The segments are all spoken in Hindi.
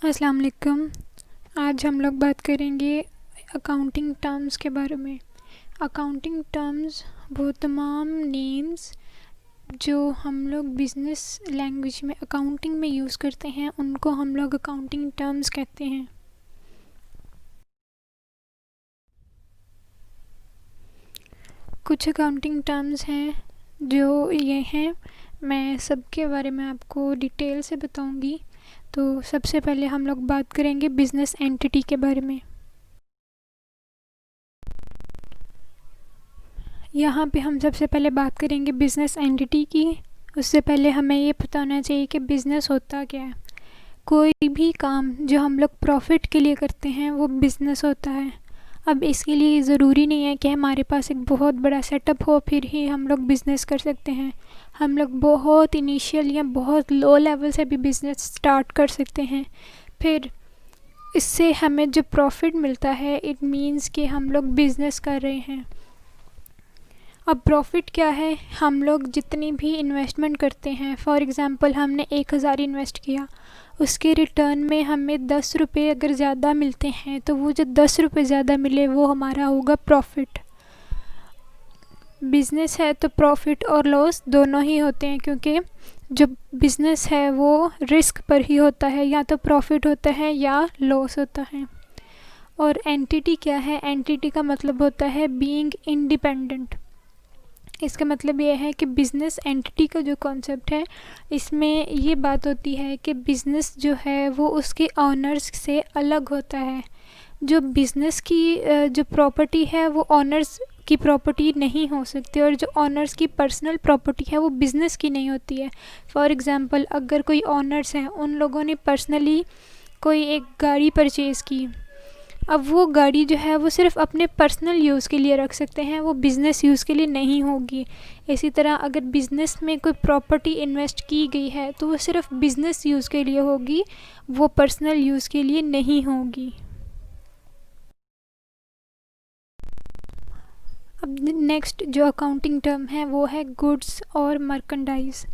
अस्सलाम वालेकुम। आज हम लोग बात करेंगे अकाउंटिंग टर्म्स के बारे में। अकाउंटिंग टर्म्स वो तमाम नेम्स जो हम लोग बिज़नेस लैंग्वेज में अकाउंटिंग में यूज़ करते हैं उनको हम लोग अकाउंटिंग टर्म्स कहते हैं। कुछ अकाउंटिंग टर्म्स हैं जो ये हैं, मैं सबके बारे में आपको डिटेल से बताऊंगी। तो सबसे पहले हम लोग बात करेंगे बिज़नेस एंटिटी के बारे में। यहाँ पे हम सबसे पहले बात करेंगे बिज़नेस एंटिटी की। उससे पहले हमें ये पता होना चाहिए कि बिज़नेस होता क्या है। कोई भी काम जो हम लोग प्रॉफिट के लिए करते हैं वो बिज़नेस होता है। अब इसके लिए ज़रूरी नहीं है कि हमारे पास एक बहुत बड़ा सेटअप हो फिर ही हम लोग बिज़नेस कर सकते हैं। हम लोग बहुत इनिशियल या बहुत लो लेवल से भी बिज़नेस स्टार्ट कर सकते हैं। फिर इससे हमें जो प्रॉफिट मिलता है इट मीन्स कि हम लोग बिज़नेस कर रहे हैं। अब प्रॉफिट क्या है, हम लोग जितनी भी इन्वेस्टमेंट करते हैं, फॉर एग्ज़ाम्पल हमने 1000 इन्वेस्ट किया, उसके रिटर्न में हमें 10 रुपये अगर ज़्यादा मिलते हैं तो वो जो 10 रुपये ज़्यादा मिले वो हमारा होगा प्रॉफिट। बिज़नेस है तो प्रॉफिट और लॉस दोनों ही होते हैं, क्योंकि जो बिज़नेस है वो रिस्क पर ही होता है, या तो प्रॉफिट होता है या लॉस होता है। और एंटिटी क्या है, एंटिटी का मतलब होता है बीइंग इंडिपेंडेंट। इसका मतलब ये है कि बिज़नेस एंटिटी का जो कॉन्सेप्ट है इसमें ये बात होती है कि बिज़नेस जो है वो उसके ऑनर्स से अलग होता है। जो बिज़नेस की जो प्रॉपर्टी है वो ऑनर्स की प्रॉपर्टी नहीं हो सकती, और जो ऑनर्स की पर्सनल प्रॉपर्टी है वो बिज़नेस की नहीं होती है। फॉर एग्ज़ाम्पल, अगर कोई ऑनर्स हैं, उन लोगों ने पर्सनली कोई एक गाड़ी परचेज़ की, अब वो गाड़ी जो है वो सिर्फ अपने पर्सनल यूज़ के लिए रख सकते हैं, वो बिज़नेस यूज़ के लिए नहीं होगी। इसी तरह अगर बिज़नेस में कोई प्रॉपर्टी इन्वेस्ट की गई है तो वो सिर्फ बिज़नेस यूज़ के लिए होगी, वो पर्सनल यूज़ के लिए नहीं होगी। अब नेक्स्ट जो अकाउंटिंग टर्म है वो है गुड्स और मर्केंडाइज।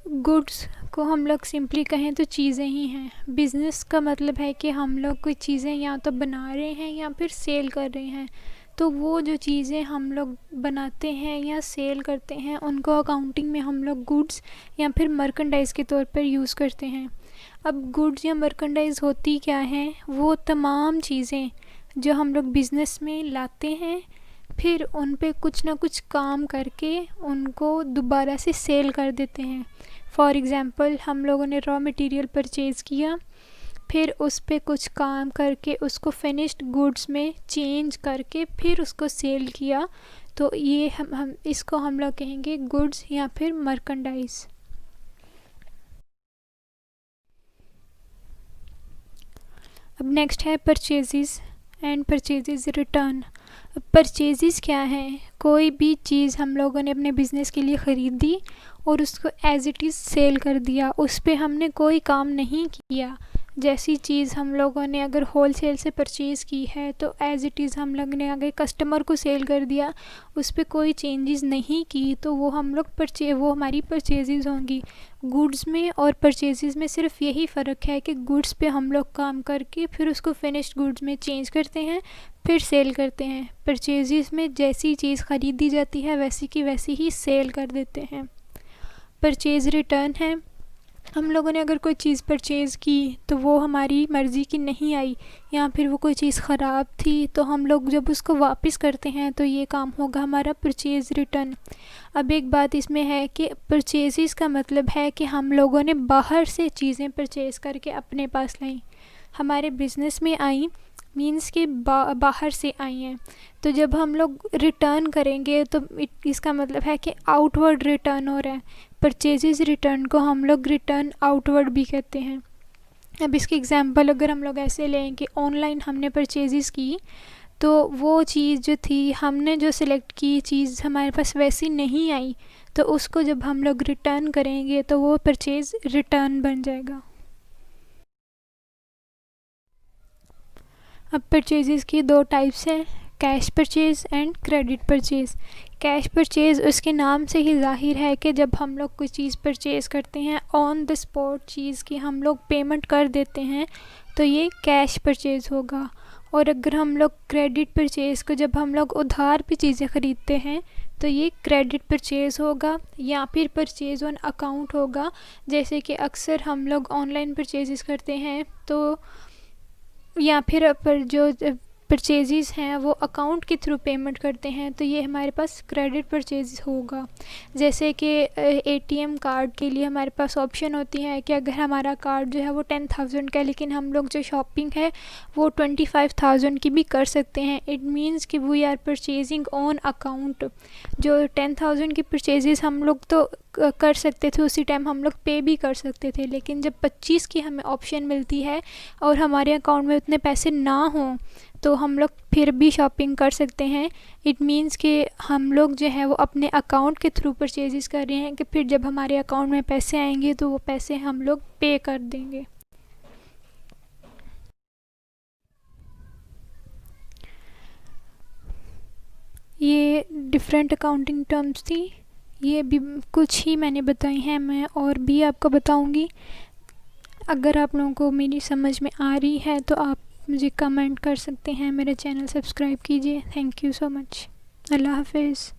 गुड्स को हम लोग सिंपली कहें तो चीज़ें ही हैं। बिज़नेस का मतलब है कि हम लोग कोई चीज़ें या तो बना रहे हैं या फिर सेल कर रहे हैं। तो वो जो चीज़ें हम लोग बनाते हैं या सेल करते हैं उनको अकाउंटिंग में हम लोग गुड्स या फिर मर्केंडाइज़ के तौर पर यूज़ करते हैं। अब गुड्स या मर्केंडाइज़ होती क्या हैं, वो तमाम चीज़ें जो हम लोग बिज़नेस में लाते हैं, फिर उन पे कुछ ना कुछ काम करके उनको दोबारा से सेल कर देते हैं। फॉर एग्ज़ाम्पल, हम लोगों ने रॉ मटेरियल परचेज़ किया, फिर उस पे कुछ काम करके उसको फिनिश्ड गुड्स में चेंज करके फिर उसको सेल किया, तो ये हम इसको हम लोग कहेंगे गुड्स या फिर मर्केंडाइज़। अब नेक्स्ट है purchase and purchase return. Purchase क्या है, कोई भी चीज़ हम लोगों ने अपने बिज़नेस के लिए ख़रीदी और उसको एज़ इट इज़ सेल कर दिया, उस पे हमने कोई काम नहीं किया। जैसी चीज़ हम लोगों ने अगर होल सेल से परचेज़ की है तो एज़ इट इज़ हम लोग ने अगर कस्टमर को सेल कर दिया, उस पर कोई चेंजेस नहीं की, तो वो हम लोग वो हमारी परचेज़ होंगी। गुड्स में और परचेज़ में सिर्फ यही फ़र्क है कि गुड्स पे हम लोग काम करके फिर उसको फिनिश्ड गुड्स में चेंज करते हैं, फिर सेल करते हैं। परचेज़ में जैसी चीज़ ख़रीदी जाती है वैसी की वैसी ही सेल कर देते हैं। परचेज़ रिटर्न है, हम लोगों ने अगर कोई चीज़ परचेज़ की तो वो हमारी मर्ज़ी की नहीं आई, या फिर वो कोई चीज़ ख़राब थी, तो हम लोग जब उसको वापस करते हैं तो ये काम होगा हमारा परचेज़ रिटर्न। अब एक बात इसमें है कि परचेज़ का मतलब है कि हम लोगों ने बाहर से चीज़ें परचेज़ करके अपने पास लाई, हमारे बिज़नेस में आई, मीन्स कि बाहर से आई हैं। तो जब हम लोग रिटर्न करेंगे तो इसका मतलब है कि आउटवर्ड रिटर्न हो रहा है। परचेज़ रिटर्न को हम लोग रिटर्न आउटवर्ड भी कहते हैं। अब इसकी एग्जांपल अगर हम लोग ऐसे लें कि ऑनलाइन हमने परचेज़ की, तो वो चीज़ जो थी, हमने जो सिलेक्ट की चीज़ हमारे पास वैसी नहीं आई, तो उसको जब हम लोग रिटर्न करेंगे तो वो परचेज़ रिटर्न बन जाएगा। अब परचेज़ की दो टाइप्स हैं, cash purchase and credit purchase. Cash purchase उसके नाम से ही ज़ाहिर है कि जब हम लोग कोई चीज़ परचेज़ करते हैं ऑन द स्पॉट चीज़ की हम लोग पेमेंट कर देते हैं तो ये कैश परचेज़ होगा। और अगर हम लोग क्रेडिट परचेज़ को जब हम लोग उधार पे चीज़ें ख़रीदते हैं तो ये क्रेडिट परचेज़ होगा या फिर परचेज़ ऑन अकाउंट होगा। जैसे कि अक्सर हम लोग ऑनलाइन परचेज़ करते हैं तो या फिर पर जो परचेज़ हैं वो अकाउंट के थ्रू पेमेंट करते हैं तो ये हमारे पास क्रेडिट परचेज़ होगा। जैसे कि एटीएम कार्ड के लिए हमारे पास ऑप्शन होती है कि अगर हमारा कार्ड जो है वो 10,000 का है लेकिन हम लोग जो शॉपिंग है वो 25,000 की भी कर सकते हैं। इट मीन्स कि we are purchasing on account. जो 10,000 की परचेज़ हम लोग तो कर सकते थे उसी टाइम हम लोग पे भी कर सकते थे, लेकिन जब 25 की हमें ऑप्शन मिलती है और हमारे अकाउंट में उतने पैसे ना हों तो हम लोग फिर भी शॉपिंग कर सकते हैं। इट मीन्स कि हम लोग जो है वो अपने अकाउंट के थ्रू परचेज़ कर रहे हैं कि फिर जब हमारे अकाउंट में पैसे आएंगे तो वो पैसे हम लोग पे कर देंगे। ये डिफरेंट अकाउंटिंग टर्म्स थी, ये भी कुछ ही मैंने बताई हैं, मैं और भी आपको बताऊंगी। अगर आप लोगों को मेरी समझ में आ रही है तो आप मुझे कमेंट कर सकते हैं। मेरे चैनल सब्सक्राइब कीजिए। Thank you so much. अल्लाह हाफिज़।